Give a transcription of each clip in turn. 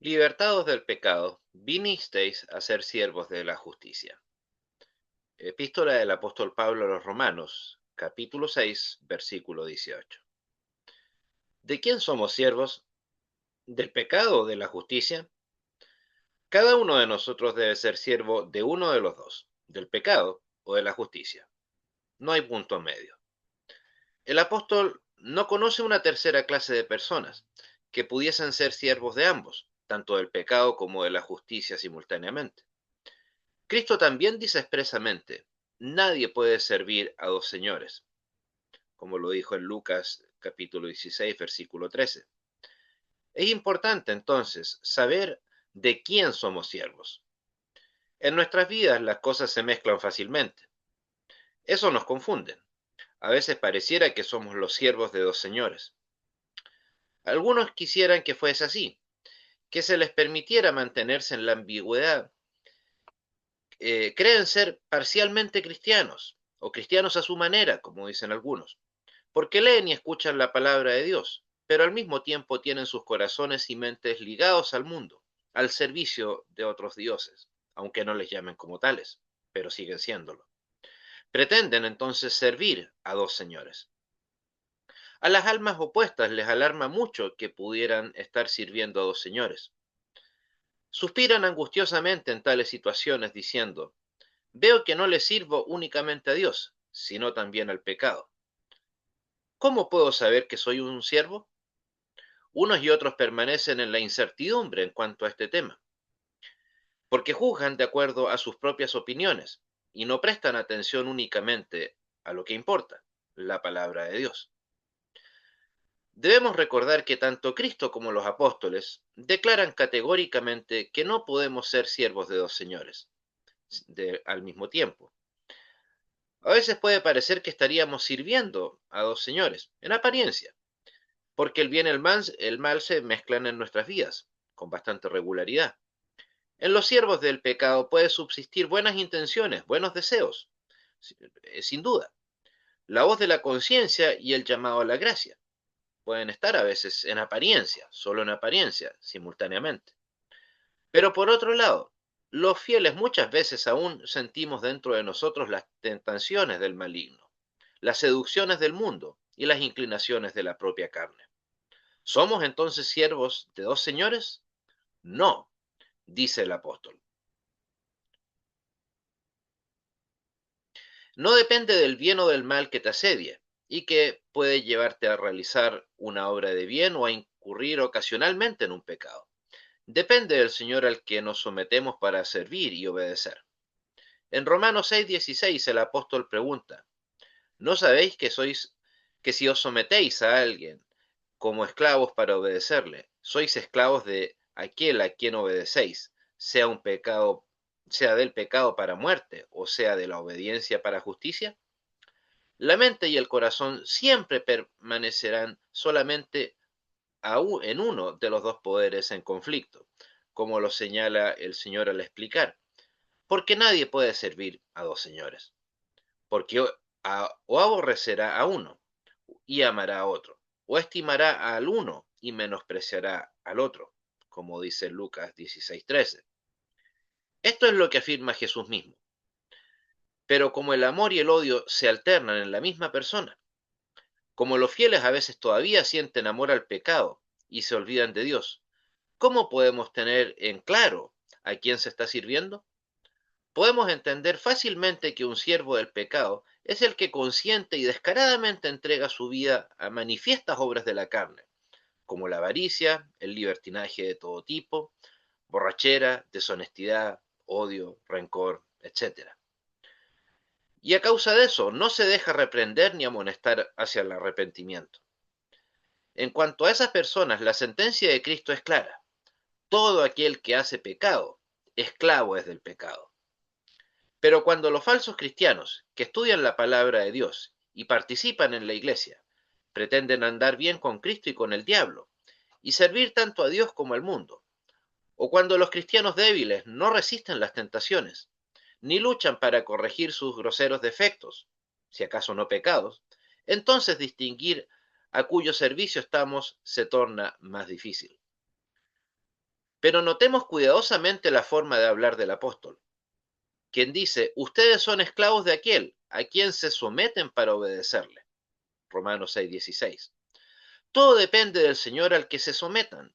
Libertados del pecado, vinisteis a ser siervos de la justicia. Epístola del apóstol Pablo a los Romanos, capítulo 6, versículo 18. ¿De quién somos siervos? ¿Del pecado o de la justicia? Cada uno de nosotros debe ser siervo de uno de los dos, del pecado o de la justicia. No hay punto medio. El apóstol no conoce una tercera clase de personas que pudiesen ser siervos de ambos, tanto del pecado como de la justicia simultáneamente. Cristo también dice expresamente, nadie puede servir a dos señores, como lo dijo en Lucas capítulo 16, versículo 13. Es importante entonces saber de quién somos siervos. En nuestras vidas las cosas se mezclan fácilmente. Eso nos confunde. A veces pareciera que somos los siervos de dos señores. Algunos quisieran que fuese así, que se les permitiera mantenerse en la ambigüedad. Creen ser parcialmente cristianos, o cristianos a su manera, como dicen algunos, porque leen y escuchan la palabra de Dios, pero al mismo tiempo tienen sus corazones y mentes ligados al mundo, al servicio de otros dioses, aunque no les llamen como tales, pero siguen siéndolo. Pretenden entonces servir a dos señores. A las almas opuestas les alarma mucho que pudieran estar sirviendo a dos señores. Suspiran angustiosamente en tales situaciones diciendo, veo que no le sirvo únicamente a Dios, sino también al pecado. ¿Cómo puedo saber que soy un siervo? Unos y otros permanecen en la incertidumbre en cuanto a este tema, porque juzgan de acuerdo a sus propias opiniones y no prestan atención únicamente a lo que importa, la palabra de Dios. Debemos recordar que tanto Cristo como los apóstoles declaran categóricamente que no podemos ser siervos de dos señores al mismo tiempo. A veces puede parecer que estaríamos sirviendo a dos señores, en apariencia, porque el bien y el mal se mezclan en nuestras vidas con bastante regularidad. En los siervos del pecado puede subsistir buenas intenciones, buenos deseos, sin duda. La voz de la conciencia y el llamado a la gracia pueden estar a veces en apariencia, solo en apariencia, simultáneamente. Pero por otro lado, los fieles muchas veces aún sentimos dentro de nosotros las tentaciones del maligno, las seducciones del mundo y las inclinaciones de la propia carne. ¿Somos entonces siervos de dos señores? No, dice el apóstol. No depende del bien o del mal que te asedie y que puede llevarte a realizar una obra de bien o a incurrir ocasionalmente en un pecado. Depende del Señor al que nos sometemos para servir y obedecer. En Romanos 6:16 el apóstol pregunta, ¿no sabéis que si os sometéis a alguien como esclavos para obedecerle, sois esclavos de aquel a quien obedecéis, sea un pecado, sea del pecado para muerte o sea de la obediencia para justicia? La mente y el corazón siempre permanecerán solamente en uno de los dos poderes en conflicto, como lo señala el Señor al explicar, porque nadie puede servir a dos señores, porque o aborrecerá a uno y amará a otro, o estimará al uno y menospreciará al otro, como dice Lucas 16:13. Esto es lo que afirma Jesús mismo. Pero como el amor y el odio se alternan en la misma persona, como los fieles a veces todavía sienten amor al pecado y se olvidan de Dios, ¿cómo podemos tener en claro a quién se está sirviendo? Podemos entender fácilmente que un siervo del pecado es el que consciente y descaradamente entrega su vida a manifiestas obras de la carne, como la avaricia, el libertinaje de todo tipo, borrachera, deshonestidad, odio, rencor, etcétera. Y a causa de eso, no se deja reprender ni amonestar hacia el arrepentimiento. En cuanto a esas personas, la sentencia de Cristo es clara. Todo aquel que hace pecado, esclavo es del pecado. Pero cuando los falsos cristianos, que estudian la palabra de Dios y participan en la iglesia, pretenden andar bien con Cristo y con el diablo, y servir tanto a Dios como al mundo, o cuando los cristianos débiles no resisten las tentaciones, ni luchan para corregir sus groseros defectos, si acaso no pecados, entonces distinguir a cuyo servicio estamos se torna más difícil. Pero notemos cuidadosamente la forma de hablar del apóstol, quien dice, ustedes son esclavos de aquel a quien se someten para obedecerle. Romanos 6:16. Todo depende del Señor al que se sometan,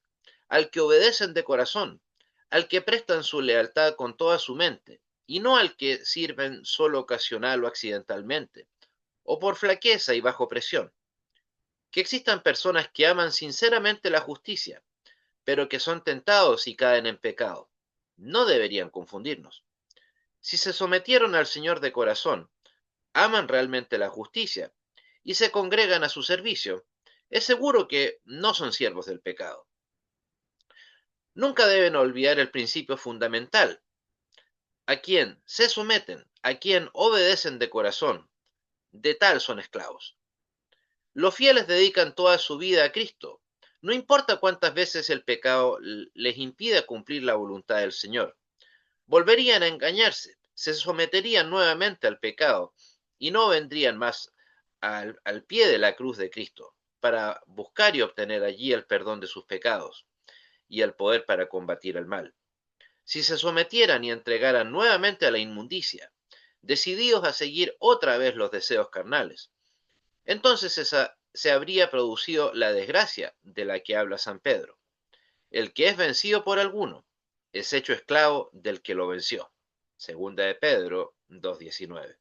al que obedecen de corazón, al que prestan su lealtad con toda su mente, y no al que sirven solo ocasional o accidentalmente, o por flaqueza y bajo presión. Que existan personas que aman sinceramente la justicia, pero que son tentados y caen en pecado. No deberían confundirnos. Si se sometieron al Señor de corazón, aman realmente la justicia y se congregan a su servicio, es seguro que no son siervos del pecado. Nunca deben olvidar el principio fundamental. A quien se someten, a quien obedecen de corazón, de tal son esclavos. Los fieles dedican toda su vida a Cristo. No importa cuántas veces el pecado les impida cumplir la voluntad del Señor. Volverían a engañarse, se someterían nuevamente al pecado y no vendrían más al pie de la cruz de Cristo para buscar y obtener allí el perdón de sus pecados y el poder para combatir el mal. Si se sometieran y entregaran nuevamente a la inmundicia, decididos a seguir otra vez los deseos carnales, entonces se habría producido la desgracia de la que habla San Pedro. El que es vencido por alguno es hecho esclavo del que lo venció. Segunda de Pedro 2:19.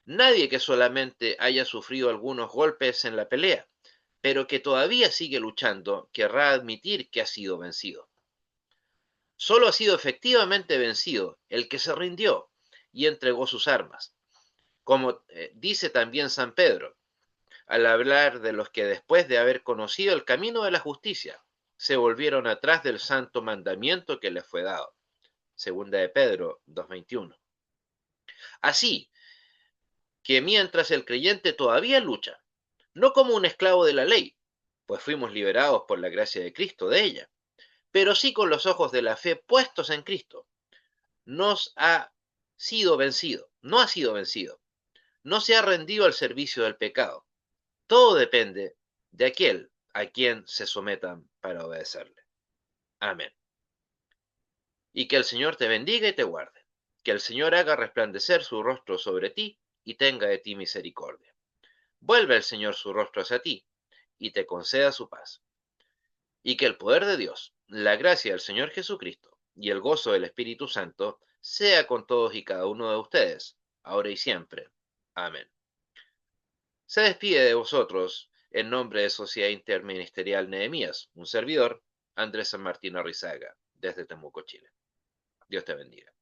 Nadie que solamente haya sufrido algunos golpes en la pelea, pero que todavía sigue luchando, querrá admitir que ha sido vencido. Solo ha sido efectivamente vencido el que se rindió y entregó sus armas. Como dice también San Pedro, al hablar de los que después de haber conocido el camino de la justicia, se volvieron atrás del santo mandamiento que les fue dado. Segunda de Pedro 2:21. Así que mientras el creyente todavía lucha, no como un esclavo de la ley, pues fuimos liberados por la gracia de Cristo de ella, pero sí con los ojos de la fe puestos en Cristo, nos ha sido vencido, no ha sido vencido, no se ha rendido al servicio del pecado. Todo depende de aquel a quien se sometan para obedecerle. Amén. Y que el Señor te bendiga y te guarde. Que el Señor haga resplandecer su rostro sobre ti y tenga de ti misericordia. Vuelve el Señor su rostro hacia ti y te conceda su paz. Y que el poder de Dios, la gracia del Señor Jesucristo y el gozo del Espíritu Santo sea con todos y cada uno de ustedes, ahora y siempre. Amén. Se despide de vosotros, en nombre de Sociedad Interministerial Nehemías, un servidor, Andrés San Martín Arrizaga, desde Temuco, Chile. Dios te bendiga.